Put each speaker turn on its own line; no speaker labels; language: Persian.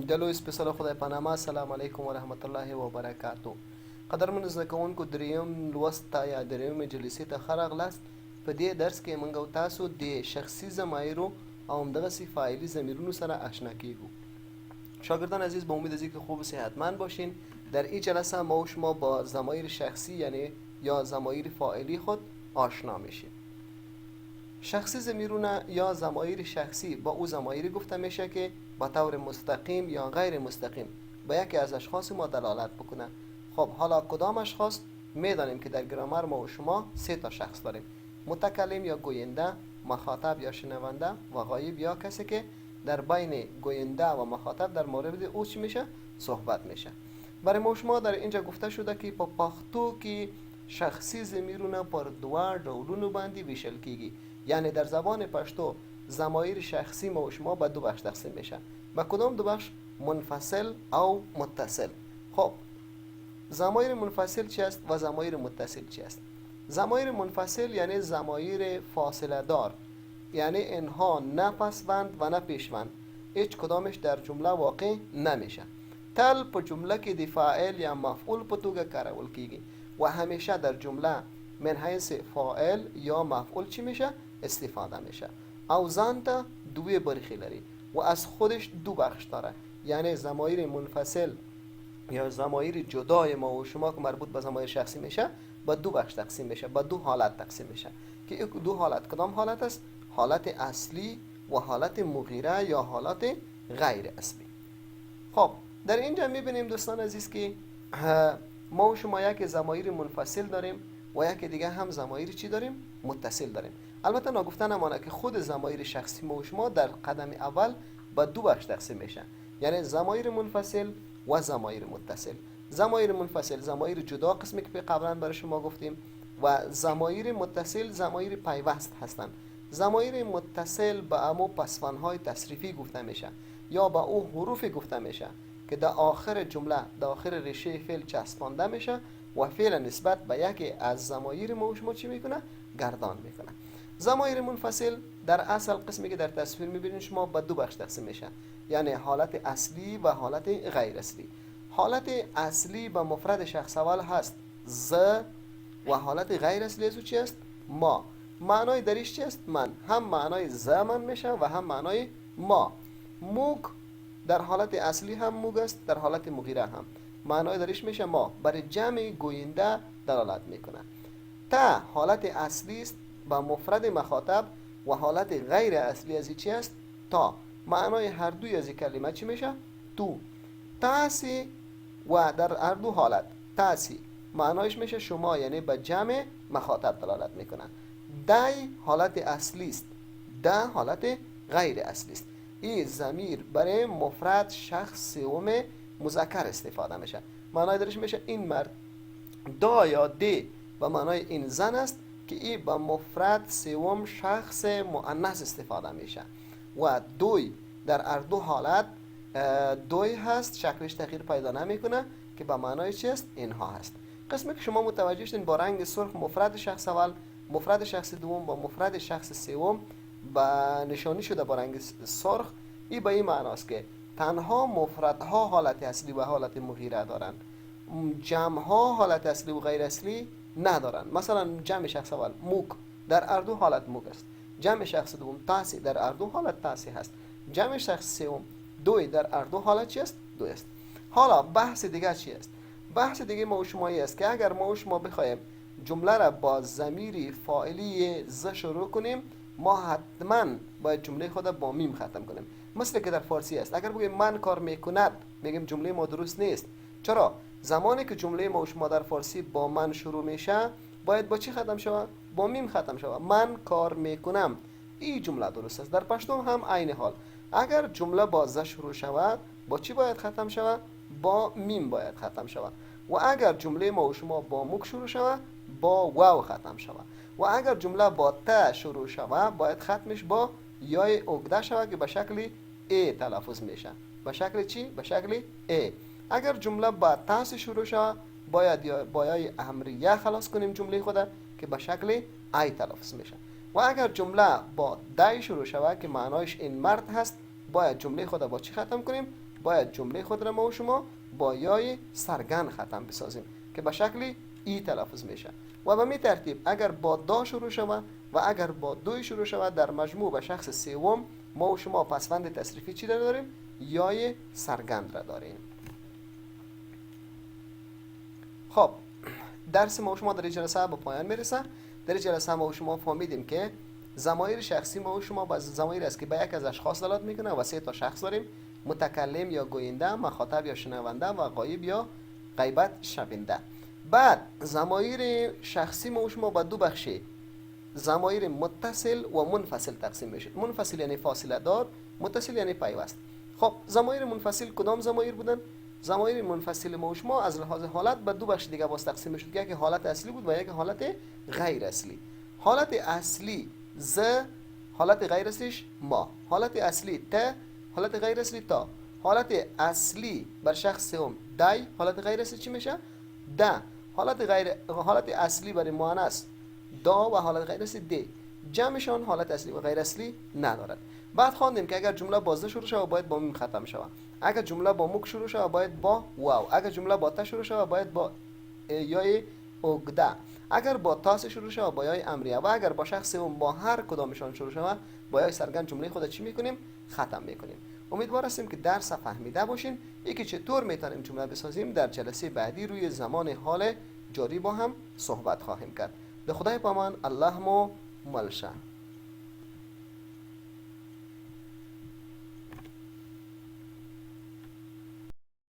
دلو اسپیسال خدای پنامه. السلام علیکم و رحمت الله و برکاتو. قدرمن زده کوونکو، دریم لوست ته یا دریم جلسې ته ښه راغلاست. په دې درس کې موږ او تاسو د شخصي ضمایرو او همدغسې فاعلي ضمیرونو سره آشنا کیږو. شاگردان عزیز، به امید از اینکه خوب و صحتمند باشین. در این جلسه ما و شما با ضمایر شخصی یعنی یا ضمایر فاعلی خود آشنا میشیم. شخصی ضمیرونه یا ضمایر شخصی با او ضمایری گفته میشه که با طور مستقیم یا غیر مستقیم به یکی از اشخاص ما دلالت بکنه. خب حالا کدام اشخاص؟ میدانیم که در گرامر ما و شما سه تا شخص داریم: متکلم یا گوینده، مخاطب یا شنونده و غایب یا کسی که در بین گوینده و مخاطب در مورد او چی میشه؟ صحبت میشه. برای ما و شما در اینجا گفته شده که په پښتو کې شخصی ضمیرونه پر دوه ډولونو باندې ویشل کیږي. یعنی در زبان پشتو ضمایر شخصی ما و شما به دو بخش تقسیم میشه. به کدام دو بخش؟ منفصل او متصل. خب ضمایر منفصل چی است و ضمایر متصل چی است؟ ضمایر منفصل یعنی ضمایر فاصله دار، یعنی اینها نه پسوند و نه پیشوند، هیچ کدامش در جمله واقع نمیشه. تل په جمله کې د فاعل یا مفعول په توګه کارول کیږي و همیشه در جمله من حیث فاعل یا مفعول چی میشه؟ استفاده میشه. او ځان ته دوی برخی لري و از خودش دو بخش داره. یعنی ضمایر منفصل یا ضمایر جدای ما و شما که مربوط به ضمایر شخصی میشه به دو بخش تقسیم میشه، به دو حالت تقسیم میشه. که دو حالت کدام حالت است؟ حالت اصلی و حالت مغیره یا حالت غیر اصلی. خب در اینجا میبینیم دوستان عزیز که ما و شما یک ضمایر منفصل داریم و یک دیگه هم ضمایر چی داریم؟ متصل داریم. البته نگفته نمانه که خود ضمایر شخصی ما و شما در قدم اول به دو بخش تقسیم میشن، یعنی ضمایر منفصل و ضمایر متصل. ضمایر منفصل ضمایر جدا قسمی که قبلا برای شما گفتیم و ضمایر متصل ضمایر پیوست هستند. ضمایر متصل به امو پسوندهای تصریفی گفته میشه یا به او حروف گفته میشه که در آخر جمله در آخر ریشه فعل چسبانده میشه و فعل نسبت به یکی از ضمایر ما و شما چی میکنه؟ گردان میکنه. ضمایر منفصل در اصل قسمی که در تصویر میبینید شما به دو بخش تقسیم میشه، یعنی حالت اصلی و حالت غیر اصلی. حالت اصلی به مفرد شخص اول هست ز و حالت غیر اصلی از او چی است؟ ما. معنای دریش چی است؟ من. هم معنای ز من میشه و هم معنای ما. موگ در حالت اصلی هم موگ است، در حالت مغیره هم. معنای دریش میشه ما. برای جمع گوینده دلالت میکنه. تا حالت اصلی است با مفرد مخاطب و حالت غیر اصلی از چی است؟ تا. معنای هر دوی از کلمه چی میشه؟ تو. تاسی و در هر دو حالت تاسی معنایش میشه شما، یعنی به جمع مخاطب دلالت میکنه. دای حالت اصلی است، ده حالت غیر اصلی است. این ضمیر برای مفرد شخص سوم مذکر استفاده میشه. معنای درش میشه این مرد. دا یا دی به معنای این زن است که این به مفرد سوم شخص مؤنث استفاده میشه و دوی در هر دو حالت دوی هست، شکلش تغییر پیدا نمیکنه که به معنای چی است؟ اینها هست. قسمی که شما متوجه شدین با رنگ سرخ مفرد شخص اول، مفرد شخص دوم و مفرد شخص سوم با نشانی شده با رنگ سرخ. این به این معناست که تنها مفردها حالت اصلی و حالت مغیره دارند، جمعها حالت اصلی و غیر اصلی ندارند. مثلا جمع شخص اول موک در هر دو حالت موک است، جمع شخص دوم تاسی در هر دو حالت تاسی هست، جمع شخص سوم دوی در هر دو حالت چی است؟ دو است. حالا بحث دیگه چی است؟ بحث دیگه ما و شمایی است که اگر ما و شما بخوایم جمله را با ضمیر فاعلی ز شروع کنیم، ما حتما باید جمله خود با میم ختم کنیم. مثل که در فارسی است، اگر بگیم من کار میکند، میگیم جمله ما درست نیست. چرا؟ زمانی که جمله ما و شما در فارسی با من شروع میشه باید با چی ختم شود؟ با میم ختم شود. من کار میکنم، این جمله درست است. در پشتو هم عین حال، اگر جمله با ز شروع شود با چی باید ختم شود؟ با میم باید ختم شود. و اگر جمله ما و شما با موک شروع شود با واو ختم شود. و اگر جمله با ت شروع شود باید ختمش با یای عقده شود که به شکل ای تلفظ میشه. به شکل چی؟ به شکل ای. اگر جمله با تاس شروع شود باید با یای امریه خلاص کنیم جمله خود که به شکل ای تلفظ میشه. و اگر جمله با دای شروع شود که معنایش این مرد هست باید جمله خود را با چی ختم کنیم؟ باید جمله خود را ما و شما با یای سرگند ختم بسازیم که به شکلی ای تلفظ میشه و به می ترتیب اگر با دا شروع شود و اگر با دوی شروع شود در مجموع به شخص سوم ما و شما پسوند تصریفی چی را داریم؟ یای سرگند را داریم. خب درس ما و شما در این جلسه به پایان میرسه. در این جلسه ما و شما فهمیدیم که ضمایر شخصی ما و شما باز ضمایر است که به یک از اشخاص دلالت میکنه و 3 تا شخص داریم: متکلم یا گوینده، مخاطب یا شنونده و غایب یا غیبت شونده. بعد ضمایر شخصی ما و شما به 2 بخش ضمایر متصل و منفصل تقسیم میشه. منفصل یعنی فاصله دار، متصل یعنی پیوست. خب ضمایر منفصل کدام ضمایر بودن؟ ضمایر منفصل ما و شما از لحاظ حالت به 2 بخش دیگه باز تقسیم میشد که یک حالت اصلی بود و یک حالت غیر اصلی. حالت اصلی ز، حالت غیر اصلیش ما، حالت اصلی ت، حالت غیر اصلی تا. حالت اصلی بر شخص سوم دای، حالت غیر اصلی چی میشه؟ د. حالت اصلی برای مؤنث دا و حالت غیر اصلی د. جمعشان حالت اصلی و غیر اصلی ندارد. بعد خواندیم که اگر جمله با ز شروع شود باید با میم ختم شود. اگر جمله با مک شروع شود باید با واو. اگر جمله با ت شروع شود باید با یای اگده. اگر با تاس شروع شود با یای امریه و اگر با شخص سوم با هر کدامشان شروع شود با یای سرگند جمله خود چی میکنیم؟ ختم میکنیم. امیدوار هستیم که درس فهمیده باشین. یکی چطور میتونیم جمله بسازیم در جلسه بعدی روی زمان حال جاری با هم صحبت خواهیم کرد. به خدای پامان. الله مو ملشه.